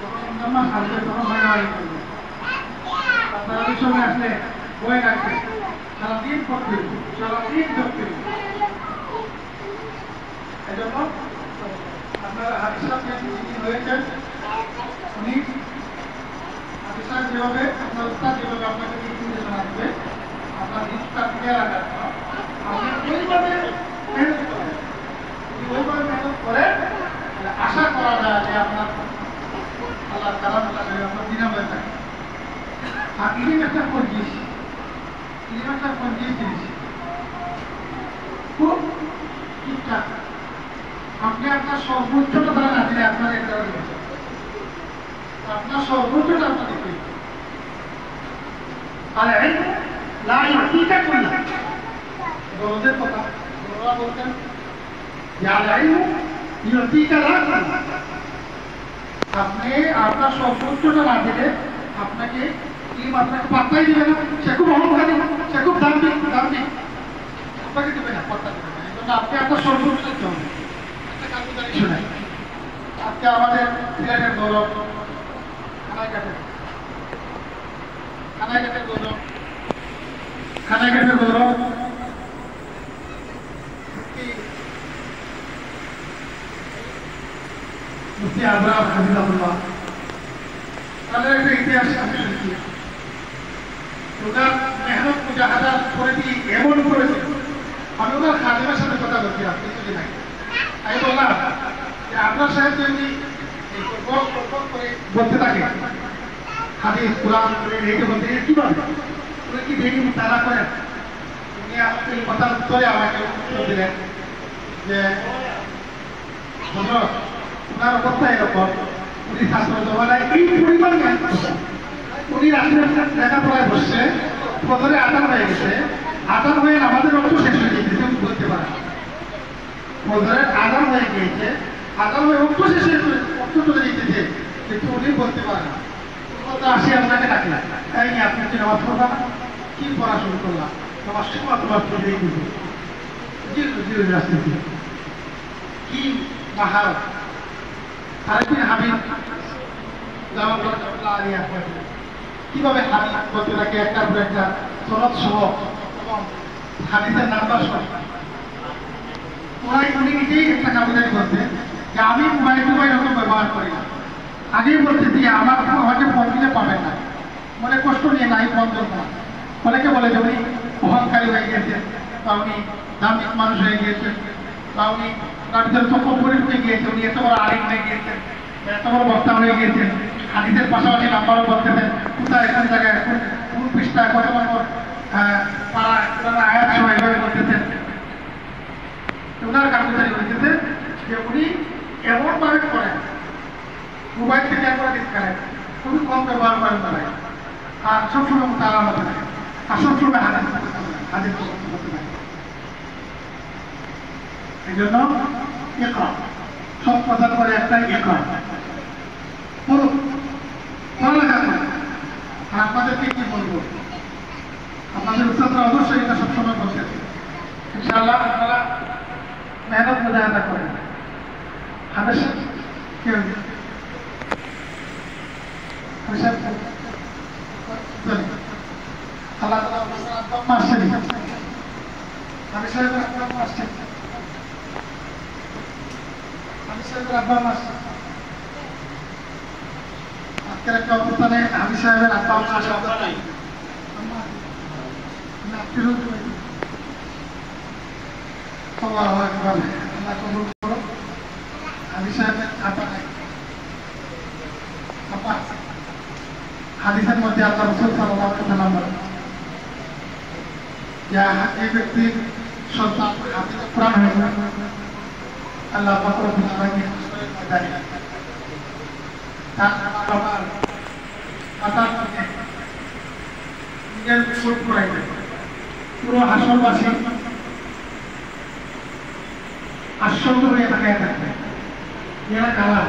যখন রমজান মাস আসবে তখন ভাগাভাগি করবে। আপনারা ওই সময় আসলে বই রাখবে, সারাদিন পড়তে হবে, সারাদিন ধরতে হবে। এই জন্য আপনারা হাদিস যিনি হয়েছেন উনি হাদিস যেভাবে আপনার উস্তাদ যেভাবে আপনাকে নির্দেশনা দেবে আপনার জিনিসটা ক্লিয়ার রাখার জন্য আপনি ওইভাবে মেহনত করেন। যদি ওইভাবে মেহনত করেন তাহলে আশা করা যায় যে আপনার আল্লাহ কালাম আপনার বিনামূল্যে থাকে। আর ইলিম একটা পঞ্জিশ, ইলিম একটা পঞ্জিশ জিনিস, খুব ঠিকঠাক। আপনি আপনার সর্বোচ্চটা দ্বারা না দিলে আপনার একটা আপনার সর্বোচ্চটা আপনার দেখবে। আর লাইকা করলাম বড়দের কথা বড়রা বলতেন আপনি আপনার সর্বোচ্চটা না দিলে আপনাকে আপনাকে পাত্তাই দিবে না। সে খুব অহংকারী, সে খুব দাম্ভিক আপনাকে দেবে না, পাত্তা দেবে না। এই জন্য আপনি আপনার সর্বোচ্চ দিতে হবে। একটা কাজগুজারি শোনাই। আজকে আমাদের সিলেটের গৌরব খানাইঘাটের গৌরব, খানাইঘাটের গৌরব মুফতি আবরার হাফিজাহুল্লাহ। তাদের একটা ইতিহাস আছে শুনছি। ওনার মেহনত মুজাহাদা করে দিয়ে এমন করেছে, আমি ওনার খাদেমের সাথে কথা বলছিলাম কিছুদিন আগে। আমি বললাম যে আপনার সাহেব যদি করে বলতে থাকে হাদিস কোরআন করে রেখে বলতে কিভাবে উনি কি ভেঙে তারা করেন? উনি আমাকে এই কথার উত্তরে আমাকে উত্তর দিলেন যে ওনার অবস্থা এরকম, উনি ছাত্র জমানায় এই পরিমাণ জ্ঞান, উনি রাত্রে লেখাপড়ায় বসছে, ফজরে আজান হয়ে গেছে, আজান হয়ে আমাদের অর্থ শেষ হয়ে গেছে, উনি বলতে পারে ফজরের আজান হয়ে গিয়েছে, আজান হয়ে অর্থ শেষ হয়ে অর্থ চলে যেতেছে, কিন্তু উনি বলতে পারে না। আসি আপনাকে ডাকলাম, তাই নিয়ে আপনি কি নামাজ পড়লাম, কি পড়াশুনো করলাম, তোমার সময় তোমার পড়েই দিবে রাজনীতি কি মাহারত। আরেকদিন হাবিব কিভাবে হাবিব বলতে একটার পর একটা সনদ সহ এবং হাদিসের নাম্বার সহ উনি নিজেই একটা কাবিদারি করতেন যে আমি মোবাইল রকম ব্যবহার করি না। আগেই বলতে দিয়ে আমাকে ফোন দিলে পাবেন না, মনে কষ্ট নিয়ে নাই ফোন দেবো না। অনেকে বলে যে উনি অহংকারী হয়ে গিয়েছেন, বা উনি দাম্ভিক মানুষ হয়ে গিয়েছেন, বা উনি তার ভিতরে তকব্বরে ঢুকে গিয়েছে, উনি এত বড় আলিম হয়ে গিয়েছেন, এত বড় বক্তা হয়ে গিয়েছেন, হাদিসের পাশাপাশি নাম্বারও বলতেছেন, কোথায় কোন জায়গায় কোন পৃষ্ঠায় কত নম্বর পাড়া আয়াত সময় এভাবে বলতেছেন। ওনার কার্যকারী হয়েছে যে উনি এমনভাবে করেন, মোবাইল থেকে একবার করেন, খুবই কম ব্যবহার করেন তারা, আর সবসময় তারা মতো থাকে, আর সবসময় হাদিস করতে থাকে। এই জন্য সব কথার পরে একটাই পড়ালেখা করে। আর আপনাদেরকে কি বলবো, আপনাদের উচ্চতরা অবশ্যই এটা সবসময় বলতে ইনশাআল্লাহ আপনারা মেহনত মুজাহাদা করেন। হামেশা কেউ আল্লাহ তাআলা আসছেন, আমি সাহেবের আব্বা আসছেন, আমি সাহেবের আব্বা আসছেন। আজকের একটা অবস্থানে আমি সাহেবের আব্বা আসা নাই, আমি সাহেবের আব্বা নাই। হাদিসের মধ্যে আল্লাহ রাসূল সাল্লাল্লাহু আলাইহি ওয়াসাল্লাম বলেন যে এই ব্যক্তির সন্তান হাফিজ কোরআন হয়ে আল্লাহ পাক রব্বুল আলামিন তার বাবার মাতার মধ্যে নিজের ফুট পড়াইবে। পুরো হাসরবাসী আশ্চর্য হয়ে তাকায় থাকবে, এরা কারা?